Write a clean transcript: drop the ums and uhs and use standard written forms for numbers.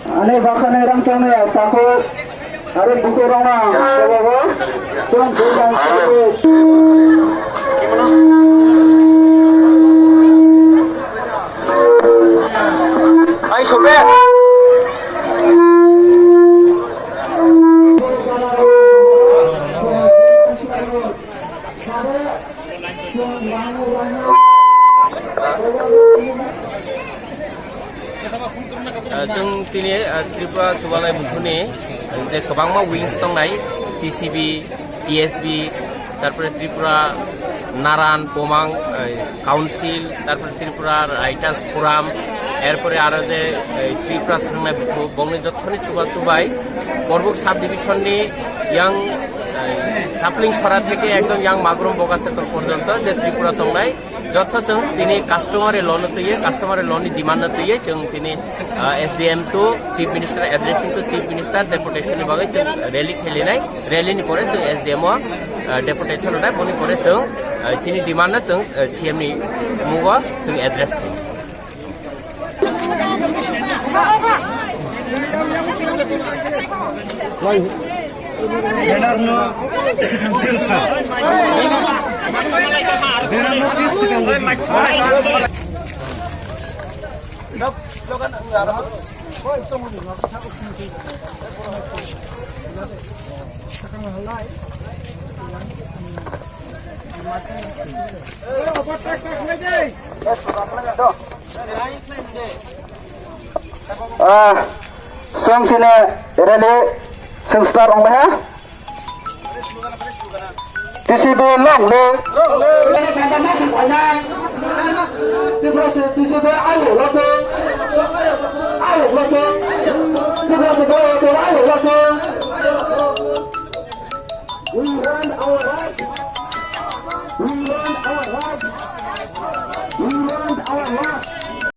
Ane bahkan orang sana ya takut ada buku orang bawa tuang bukan Ayo sobat जों दिनै त्रिपुरा जुगालाय बुथुनि जे गोबां wins दंनाय टिसिबि टिएसबि तारपरे Tripura Narayan पोमां council तारपरे Tripura writers forum एरपरे आरो जे त्रिपुरा सांनाय बुथु बंनि जत्थनि चुबा चुबाय बरबुक साब डिभिजननि यां साप्लिं सरा থেকে একদম यां मागरुम बगासेतर पर्यन्त जे त्रिपुरा दंनाय যত जों दिनै कास्टमारि लन तैयो कास्टमारि लननि डिमान्ड तैयो जों दिनै SDM to chief minister addressing to chief minister डेपुटेशननि बागै जों रैली खेलिनाय रैलीनि परे जों एसडीएम डेपुटेशन होनाय बनि परे जों जोंनि डिमान्ड जों सीएम नि मुगा जों address Song sini rally sing start ong ha TCB long le TCB ayo lo TCB ayo lo